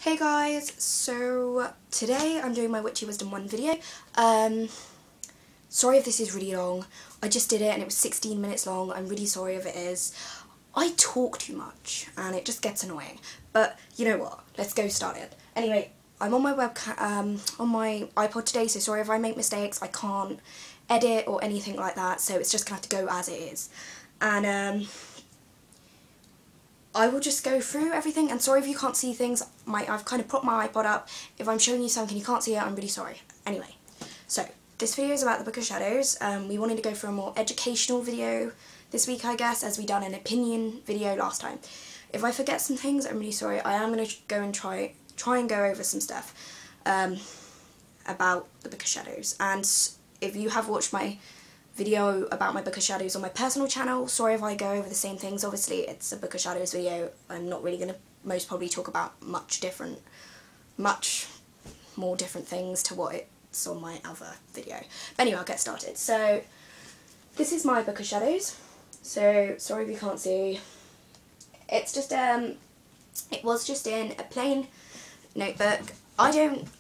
Hey guys, so today I'm doing my Witchy Wisdom 1 video. Sorry if this is really long. I just did it and it was 16 minutes long. I'm really sorry if it is. I talk too much and it just gets annoying. But you know what? Let's go start it. Anyway, I'm on my webcam, on my iPod today, so sorry if I make mistakes. I can't edit or anything like that, so it's just gonna have to go as it is. And I will just go through everything, and sorry if you can't see things. I've kind of propped my iPod up. If I'm showing you something and you can't see it, I'm really sorry. Anyway, so this video is about the Book of Shadows. We wanted to go for a more educational video this week, I guess, as we done an opinion video last time. If I forget some things, I'm really sorry. I am going to go and try and go over some stuff about the Book of Shadows. And if you have watched my video about my Book of Shadows on my personal channel, sorry if I go over the same things. Obviously it's a Book of Shadows video. I'm not really going to most probably talk about much more different things to what it's on my other video. But anyway, I'll get started. So this is my Book of Shadows. So sorry if you can't see. It's just it was just in a plain notebook. I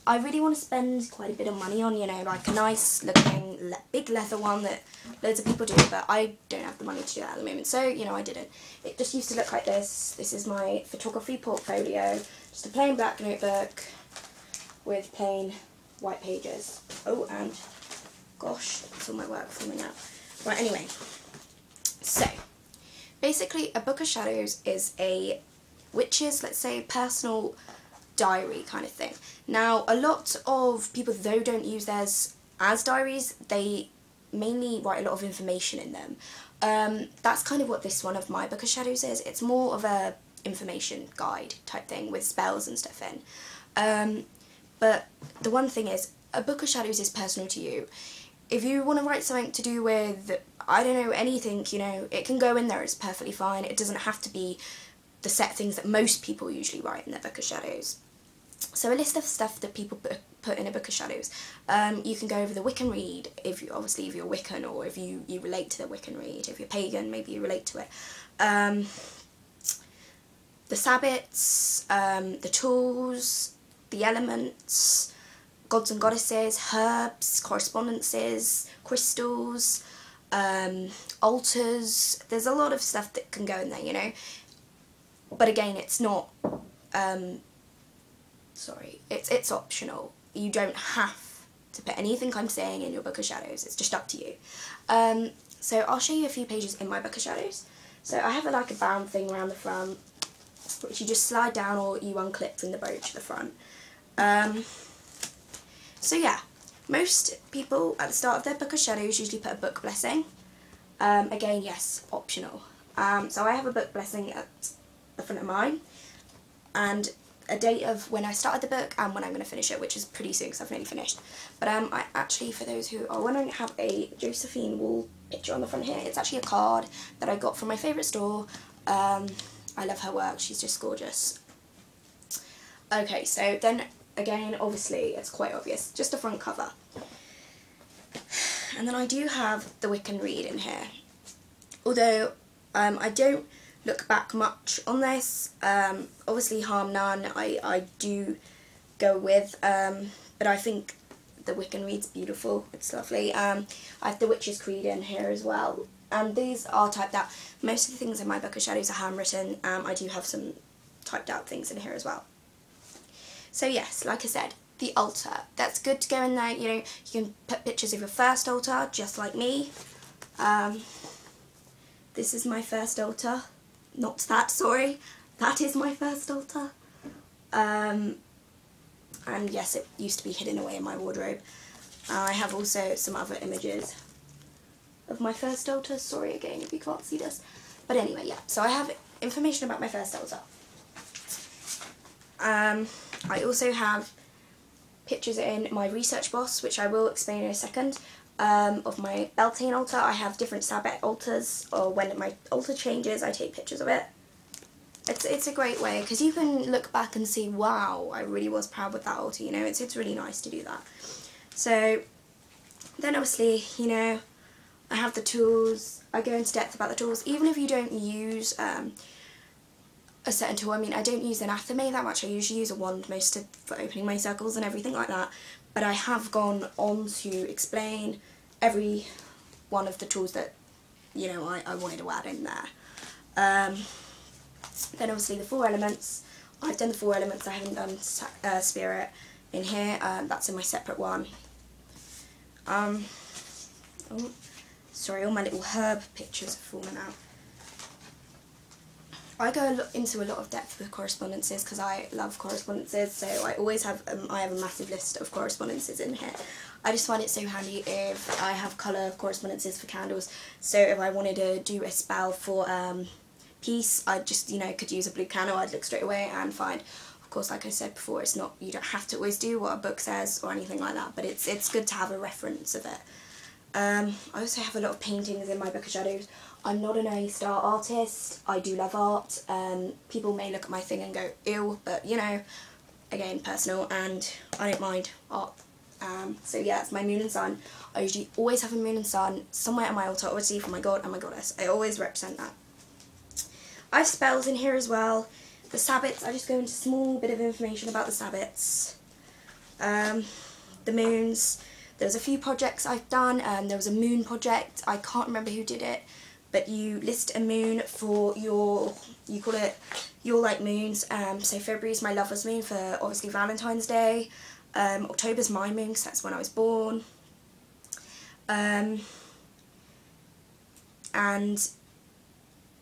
really want to spend quite a bit of money on, you know, like a nice looking big leather one that loads of people do, but I don't have the money to do that at the moment, so, you know, I didn't. It just used to look like this. This is my photography portfolio, just a plain black notebook with plain white pages. Oh, and gosh, it's all my work falling out. Right, anyway, so basically a Book of Shadows is a witch's, let's say, personal diary kind of thing. Now, a lot of people, though, don't use theirs as diaries. They mainly write a lot of information in them. That's kind of what this one of my Book of Shadows is. It's more of a information guide type thing with spells and stuff in. But the one thing is, a Book of Shadows is personal to you. If you want to write something to do with, I don't know, anything, you know, it can go in there. It's perfectly fine. It doesn't have to be the set things that most people usually write in their Book of Shadows. So a list of stuff that people put in a Book of Shadows. You can go over the Wiccan Rede, if you're Wiccan, or if you relate to the Wiccan Rede. If you're pagan, maybe you relate to it. The Sabbats, the tools, the elements, gods and goddesses, herbs, correspondences, crystals, altars. There's a lot of stuff that can go in there, you know. But again, it's not, it's optional. You don't have to put anything I'm saying in your Book of Shadows. It's just up to you. So I'll show you a few pages in my Book of Shadows. So I have like a bound thing around the front, which you just slide down or you unclip from the brooch at the front. So yeah, most people at the start of their Book of Shadows usually put a book blessing. Again, yes, optional. So I have a book blessing at the front of mine, and a date of when I started the book and when I'm going to finish it, which is pretty soon because I've nearly finished. But I actually, for those who are wondering, have a Josephine Wall picture on the front here. It's actually a card that I got from my favourite store. I love her work, she's just gorgeous. Okay, so then again, obviously it's quite obvious, just a front cover. And then I do have the Wiccan Rede in here, although I don't look back much on this. Obviously Harm None I do go with, but I think the Wiccan Rede's beautiful, it's lovely. I have the Witch's Creed in here as well, and these are typed out. Most of the things in my Book of Shadows are handwritten. I do have some typed out things in here as well. So yes, like I said, the altar, that's good to go in there. You know, you can put pictures of your first altar, just like me. This is my first altar. Not that, sorry. That is my first altar. And yes, it used to be hidden away in my wardrobe. I have also some other images of my first altar. Sorry again if you can't see this. But anyway, yeah. So I have information about my first altar. I also have pictures in my research box, which I will explain in a second, of my Beltane altar. I have different Sabbat altars, or when my altar changes I take pictures of it. It's a great way, because you can look back and see, wow, I really was proud with that altar, you know. It's really nice to do that. So then obviously, you know, I have the tools. I go into depth about the tools. Even if you don't use a certain tool. I mean, I don't use an Athame that much. I usually use a wand for opening my circles and everything like that. But I have gone on to explain every one of the tools that, you know, I wanted to add in there. Then obviously the 4 elements. I've done the 4 elements. I haven't done Spirit in here. That's in my separate one. Oh, sorry, all my little herb pictures are falling out. I go into a lot of depth with correspondences because I love correspondences, so I always have, I have a massive list of correspondences in here. I just find it so handy if I have colour correspondences for candles, so if I wanted to do a spell for peace, I just, you know, could use a blue candle, I'd look straight away and find. Of course, like I said before, it's not, you don't have to always do what a book says or anything like that, but it's good to have a reference of it. I also have a lot of paintings in my Book of Shadows. I'm not an A-star artist. I do love art. People may look at my thing and go, ew, but you know, again, personal, and I don't mind art. So yeah, it's my moon and sun. I usually always have a moon and sun somewhere on my altar, obviously for my god and my goddess. I always represent that. I have spells in here as well. The Sabbats, I just go into a small bit of information about the Sabbats. The moons. There's a few projects I've done. There was a moon project. I can't remember who did it, but you list a moon for your, you call it your like moons. So February's my lover's moon for obviously Valentine's Day. October's my moon because that's when I was born. And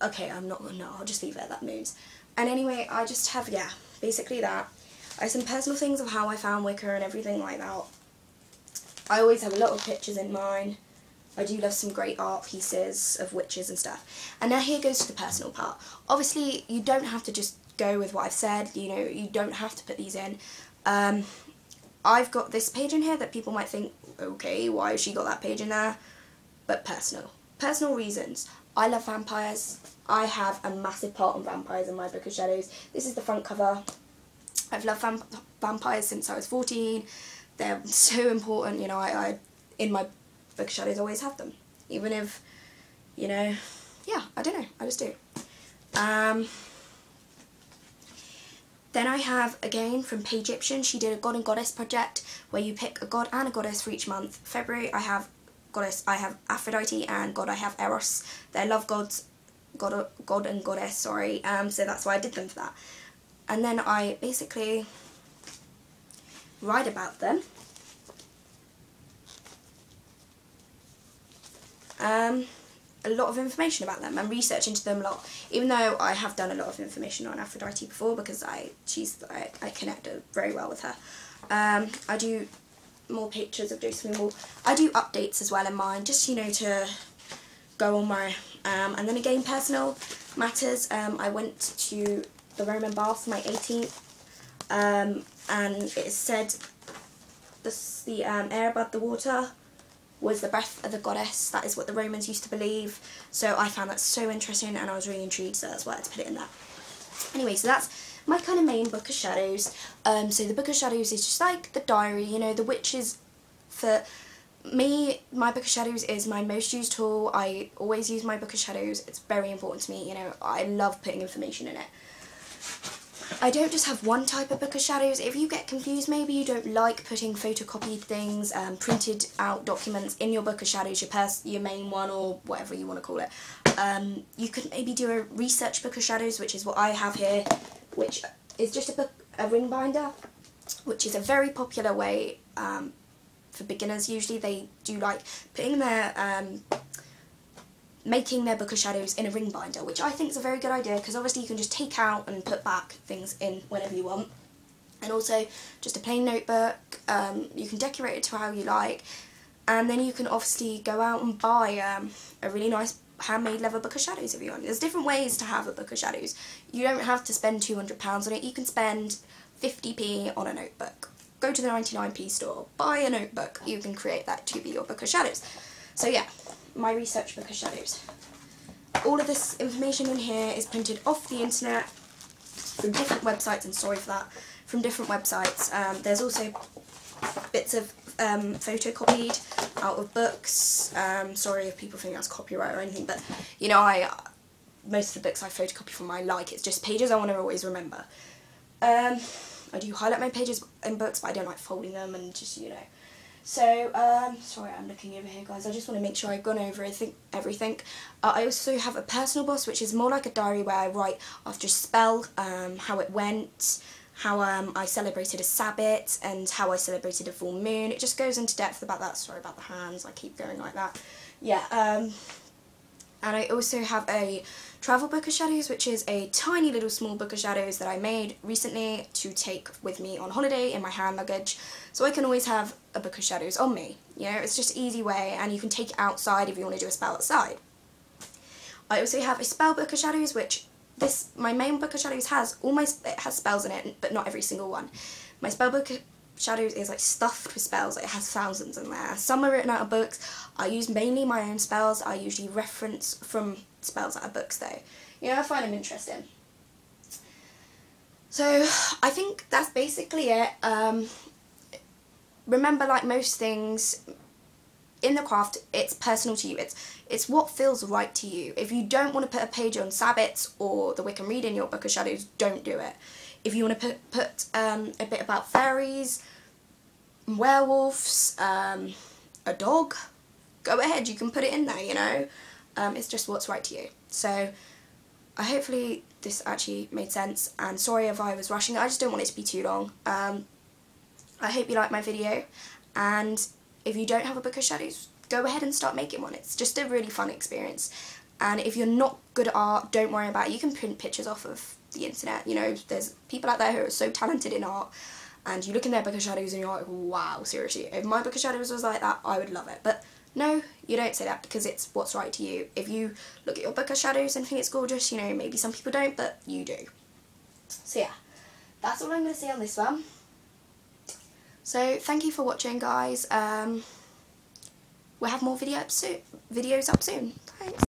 okay, I'll just leave it at that, moons. And anyway, I just have, yeah, basically that. I have some personal things of how I found Wicca and everything like that. I always have a lot of pictures in mine. I do love some great art pieces of witches and stuff. And now here goes to the personal part. Obviously, you don't have to just go with what I've said, you know, you don't have to put these in. I've got this page in here that people might think, okay, why has she got that page in there? But personal. Personal reasons. I love vampires. I have a massive part on vampires in my Book of Shadows. This is the front cover. I've loved vampires since I was 14. They're so important, you know, I in my Book of Shadows always have them. Even if, you know, yeah, I don't know, I just do. Then I have, again, from Page Egyptian, she did a God and Goddess project where you pick a god and a goddess for each month. February, I have goddess, I have Aphrodite, and god, I have Eros. They're love gods, god and goddess, sorry, so that's why I did them for that. And then I basically write about them. A lot of information about them and research into them a lot, even though I have done a lot of information on Aphrodite before because I connected very well with her. I do more pictures of Josephine Wall. I do updates as well in mine, just, you know, to go on my, and then again, personal matters. I went to the Roman baths my 18th, and it said the air above the water was the breath of the goddess. That is what the Romans used to believe. So I found that so interesting and I was really intrigued, so that's why I had to put it in there. Anyway, so that's my kind of main Book of Shadows. So the Book of Shadows is just like the diary, you know, the witches. For me, my Book of Shadows is my most used tool. I always use my Book of Shadows. It's very important to me, you know, I love putting information in it. I don't just have one type of Book of Shadows. If you get confused, maybe you don't like putting photocopied things, printed out documents in your Book of Shadows, your main one or whatever you want to call it. You could maybe do a research Book of Shadows, which is what I have here, which is just a ring binder, which is a very popular way for beginners. Usually they do like putting their making their Book of Shadows in a ring binder, which I think is a very good idea because obviously you can just take out and put back things in whenever you want. And also just a plain notebook, you can decorate it to how you like, and then you can obviously go out and buy a really nice handmade leather Book of Shadows if you want. There's different ways to have a Book of Shadows. You don't have to spend £200 on it, you can spend 50p on a notebook. Go to the 99p store, buy a notebook, you can create that to be your Book of Shadows. So yeah, my research Book of Shadows. All of this information in here is printed off the internet from different websites, and sorry for that, from different websites. There's also bits of photocopied out of books. Sorry if people think that's copyright or anything, but you know, most of the books I photocopy from I like. It's just pages I want to always remember. I do highlight my pages in books, but I don't like folding them and just, you know. So, sorry, I'm looking over here, guys. I just want to make sure I've gone over everything. I also have a personal boss, which is more like a diary where I write after a spell, how it went, how I celebrated a Sabbath, and how I celebrated a full moon. It just goes into depth about that. Sorry about the hands, I keep going like that. Yeah, and I also have a travel book of shadows, which is a tiny little small book of shadows that I made recently to take with me on holiday in my hand luggage, so I can always have a book of shadows on me. You know, it's just an easy way, and you can take it outside if you want to do a spell outside. I also have a spell book of shadows, which my main book of shadows has it has spells in it, but not every single one. My spell book of shadows is like stuffed with spells. It has thousands in there. Some are written out of books. I use mainly my own spells. I usually reference from spells out of books though. You know, I find them interesting. So I think that's basically it. Remember, like most things in the craft, it's personal to you. It's what feels right to you. If you don't want to put a page on Sabbats or the Wiccan Rede in your book of shadows, don't do it. If you want to put a bit about fairies, werewolves, a dog, go ahead, you can put it in there, you know. It's just what's right to you. So hopefully this actually made sense, and sorry if I was rushing it. I just don't want it to be too long. I hope you liked my video, and if you don't have a book of shadows, go ahead and start making one. It's just a really fun experience, and if you're not good at art, don't worry about it. You can print pictures off of the internet. You know, there's people out there who are so talented in art, and you look in their book of shadows and you're like, wow, seriously, if my book of shadows was like that, I would love it. But no, you don't say that, because it's what's right to you. If you look at your book of shadows and think it's gorgeous, you know, maybe some people don't, but you do. So yeah, that's all I'm going to say on this one. So thank you for watching, guys. We'll have more videos up soon. Thanks.